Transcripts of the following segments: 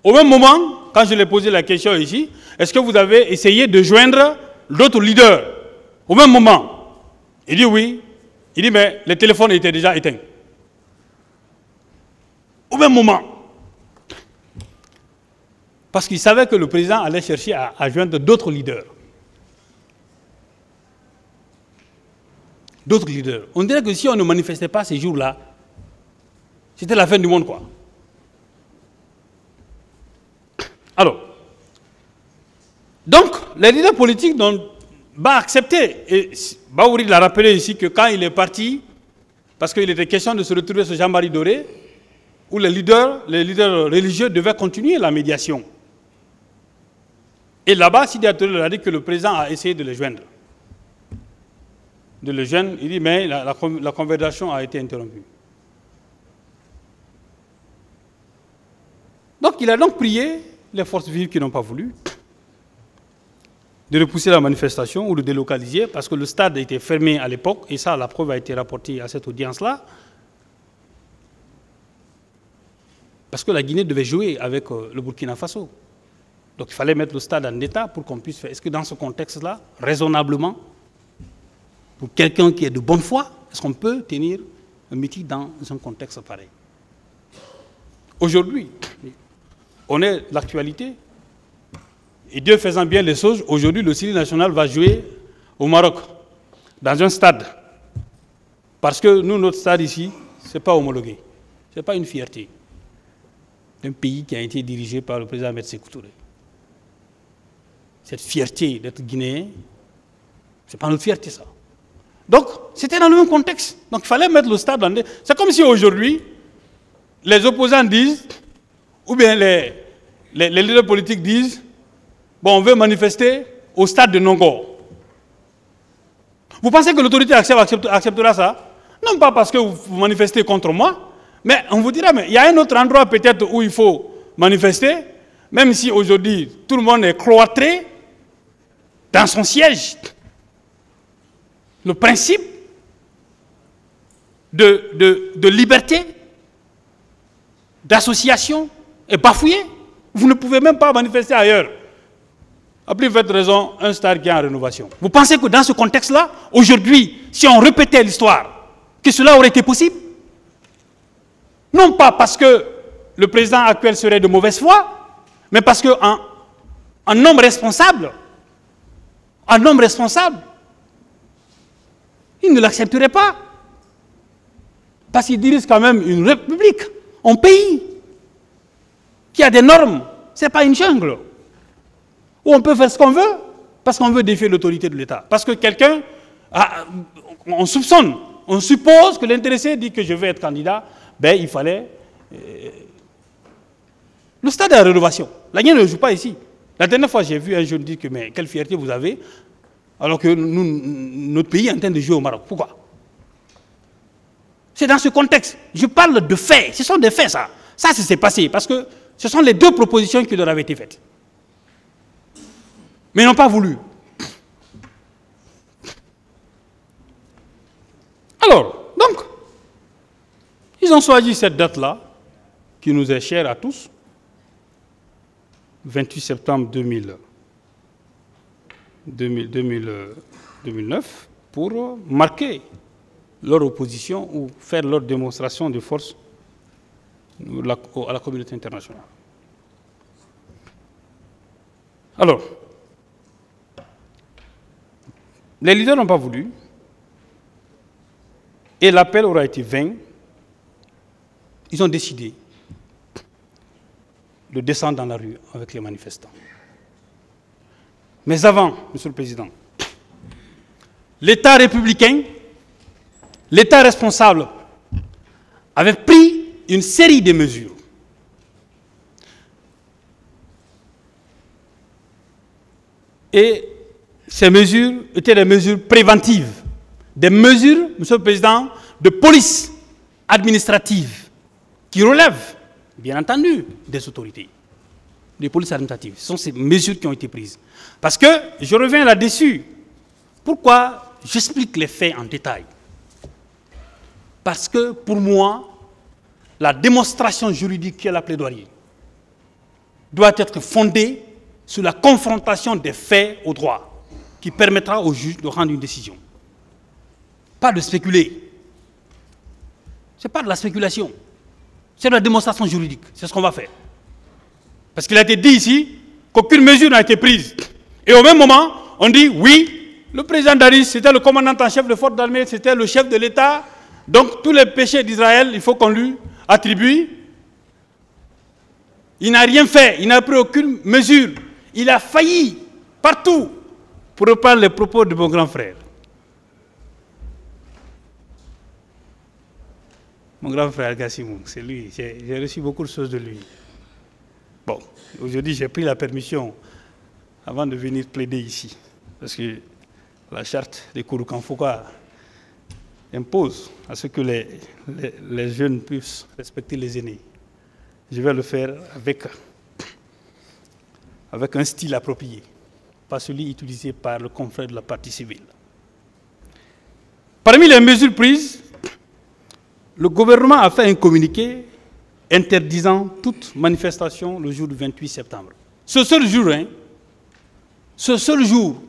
Au même moment, quand je lui ai posé la question ici, est-ce que vous avez essayé de joindre d'autres leaders? Au même moment, il dit oui. Il dit mais le téléphone était déjà éteint. Au même moment. Parce qu'il savait que le président allait chercher à joindre d'autres leaders. D'autres leaders. On dirait que si on ne manifestait pas ces jours-là, c'était la fin du monde, quoi. Alors, donc, les leaders politiques n'ont pas accepté. Et Baouri l'a rappelé ici que quand il est parti, parce qu'il était question de se retrouver sur Jean-Marie Doré, où les leaders religieux devaient continuer la médiation. Et là-bas, Sidi Touré a dit que le président a essayé de le joindre. Il dit, mais la conversation a été interrompue. Donc, il a donc prié les forces vives qui n'ont pas voulu de repousser la manifestation ou de délocaliser, parce que le stade a été fermé à l'époque, et ça, la preuve a été rapportée à cette audience-là, parce que la Guinée devait jouer avec le Burkina Faso. Donc il fallait mettre le stade en état pour qu'on puisse faire. Est-ce que dans ce contexte-là, raisonnablement, pour quelqu'un qui est de bonne foi, est-ce qu'on peut tenir un meeting dans un contexte pareil? Aujourd'hui, on est l'actualité. Et Dieu faisant bien les choses, aujourd'hui, le Syrie national va jouer au Maroc, dans un stade. Parce que nous, notre stade ici, ce n'est pas homologué. Ce n'est pas une fierté d'un pays qui a été dirigé par le président Ahmed Sékou Touré. Cette fierté d'être guinéen, ce n'est pas notre fierté, ça. Donc, c'était dans le même contexte. Donc, il fallait mettre le stade dans... C'est comme si aujourd'hui, les opposants disent, ou bien les leaders politiques disent, bon, on veut manifester au stade de Nongor. Vous pensez que l'autorité acceptera ça? Non pas parce que vous manifestez contre moi, mais on vous dira, mais il y a un autre endroit peut-être où il faut manifester, même si aujourd'hui tout le monde est cloîtré dans son siège. Le principe de liberté, d'association est bafoué. Vous ne pouvez même pas manifester ailleurs. À plus forte raison, un stade qui est en rénovation. Vous pensez que dans ce contexte-là, aujourd'hui, si on répétait l'histoire, que cela aurait été possible? Non pas parce que le président actuel serait de mauvaise foi, mais parce qu'un homme responsable, il ne l'accepterait pas. Parce qu'il dirige quand même une république, un pays qui a des normes. Ce n'est pas une jungle où on peut faire ce qu'on veut parce qu'on veut défier l'autorité de l'État. Parce que quelqu'un, on soupçonne, on suppose que l'intéressé dit que je vais être candidat, ben il fallait... Le stade est en rénovation. La Guinée ne joue pas ici. La dernière fois, j'ai vu un jeune dire que mais quelle fierté vous avez, alors que notre pays est en train de jouer au Maroc. Pourquoi? C'est dans ce contexte. Je parle de faits. Ce sont des faits, ça. Ça, c'est passé. Parce que ce sont les deux propositions qui leur avaient été faites. Mais ils n'ont pas voulu. Alors, donc, ils ont choisi cette date-là, qui nous est chère à tous, 28 septembre 2009, pour marquer leur opposition ou faire leur démonstration de force à la communauté internationale. Alors, les leaders n'ont pas voulu, et l'appel aura été vain. Ils ont décidé de descendre dans la rue avec les manifestants. Mais avant, Monsieur le Président, l'État républicain, l'État responsable, avait pris une série de mesures. Et ces mesures étaient des mesures préventives, des mesures, Monsieur le Président, de police administrative qui relèvent, bien entendu, des autorités, des polices administratives. Ce sont ces mesures qui ont été prises. Parce que, je reviens là-dessus, pourquoi j'explique les faits en détail? Parce que, pour moi, la démonstration juridique qui est la plaidoirie, doit être fondée sur la confrontation des faits au droit, qui permettra au juge de rendre une décision. Pas de spéculer. Ce n'est pas de la spéculation. C'est de la démonstration juridique. C'est ce qu'on va faire. Parce qu'il a été dit ici qu'aucune mesure n'a été prise. Et au même moment, on dit oui, le président Dadis, c'était le commandant en chef de force d'armée, c'était le chef de l'État. Donc tous les péchés d'Israël, il faut qu'on lui attribue. Il n'a rien fait, il n'a pris aucune mesure. Il a failli partout, pour reprendre les propos de mon grand frère. Mon grand frère Gassimou, c'est lui, j'ai reçu beaucoup de choses de lui. Bon, aujourd'hui j'ai pris la permission avant de venir plaider ici, parce que la charte des Kouroukan-Foucault impose à ce que les jeunes puissent respecter les aînés. Je vais le faire avec un style approprié, pas celui utilisé par le confrère de la partie civile. Parmi les mesures prises, le gouvernement a fait un communiqué interdisant toute manifestation le jour du 28 septembre. Ce seul jour, ce seul jour,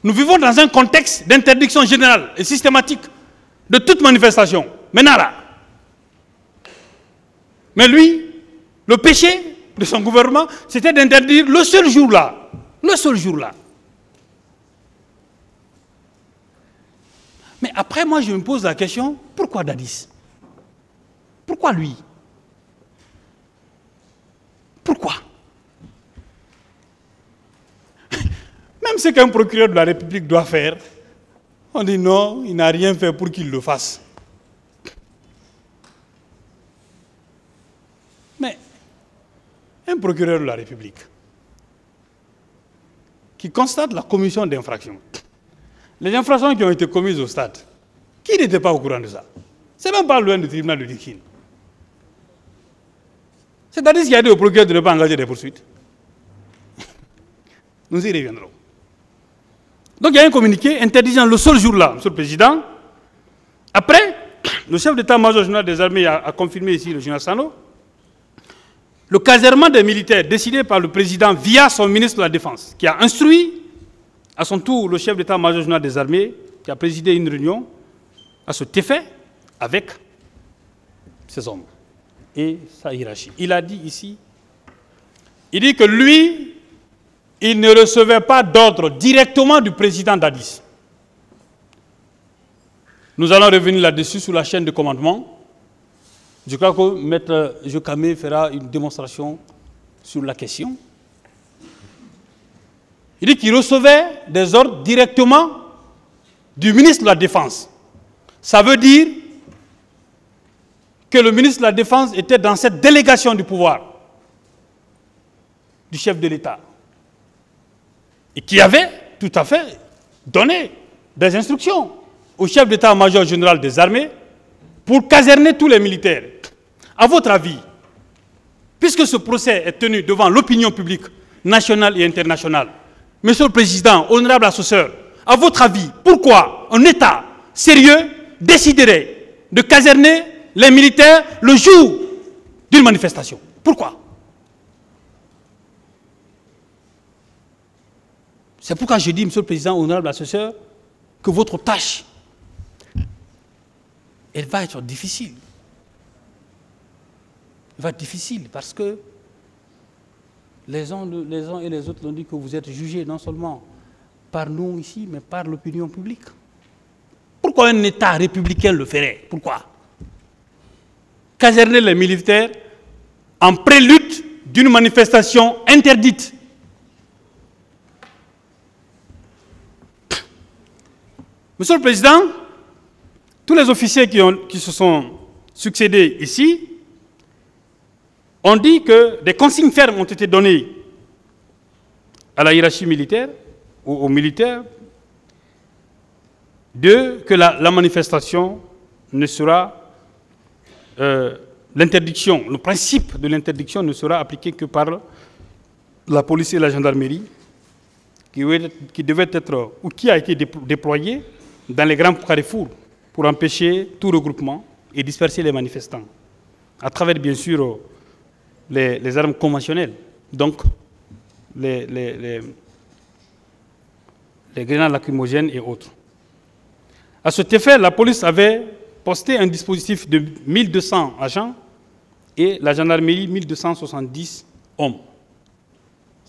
nous vivons dans un contexte d'interdiction générale et systématique de toute manifestation. Maintenant là. Mais lui, le péché de son gouvernement, c'était d'interdire le seul jour-là. Le seul jour-là. Mais après, moi, je me pose la question, pourquoi Dadis? Pourquoi lui? Pourquoi? Même ce qu'un procureur de la République doit faire, on dit non, il n'a rien fait pour qu'il le fasse. Mais un procureur de la République qui constate la commission d'infractions, les infractions qui ont été commises au stade, qui n'était pas au courant de ça? C'est même pas loin du tribunal de Dikin. C'est-à-dire qu'il y a dit au procureur de ne pas engager des poursuites. Nous y reviendrons. Donc il y a un communiqué interdisant le seul jour-là, Monsieur le Président. Après, le chef d'état-major général des armées a confirmé ici, le général Sano, le casernement des militaires décidé par le président via son ministre de la Défense, qui a instruit à son tour le chef d'état-major général des armées, qui a présidé une réunion à cet effet avec ses hommes et sa hiérarchie. Il a dit ici, il dit que lui, il ne recevait pas d'ordre directement du président Dadis. Nous allons revenir là-dessus sur la chaîne de commandement. Je crois que Maître Jokamé fera une démonstration sur la question. Il dit qu'il recevait des ordres directement du ministre de la Défense. Ça veut dire que le ministre de la Défense était dans cette délégation du pouvoir du chef de l'État et qui avait tout à fait donné des instructions au chef d'état-major général des armées pour caserner tous les militaires. À votre avis, puisque ce procès est tenu devant l'opinion publique nationale et internationale, Monsieur le Président, honorable assesseur, à votre avis, pourquoi un État sérieux déciderait de caserner les militaires le jour d'une manifestation? Pourquoi? C'est pourquoi je dis, Monsieur le Président, honorable assesseur, que votre tâche, elle va être difficile. Elle va être difficile parce que les uns et les autres l'ont dit que vous êtes jugés non seulement par nous ici, mais par l'opinion publique. Pourquoi un État républicain le ferait? Pourquoi? Caserner les militaires en prélude d'une manifestation interdite. Monsieur le Président, tous les officiers qui se sont succédés ici ont dit que des consignes fermes ont été données à la hiérarchie militaire, aux militaires, que la manifestation ne sera, l'interdiction, le principe de l'interdiction ne sera appliqué que par la police et la gendarmerie, qui devait être, ou qui a été déployée dans les grands carrefours pour empêcher tout regroupement et disperser les manifestants, à travers bien sûr les armes conventionnelles, donc les grenades lacrymogènes et autres. À cet effet, la police avait posté un dispositif de 1200 agents et la gendarmerie 1270 hommes.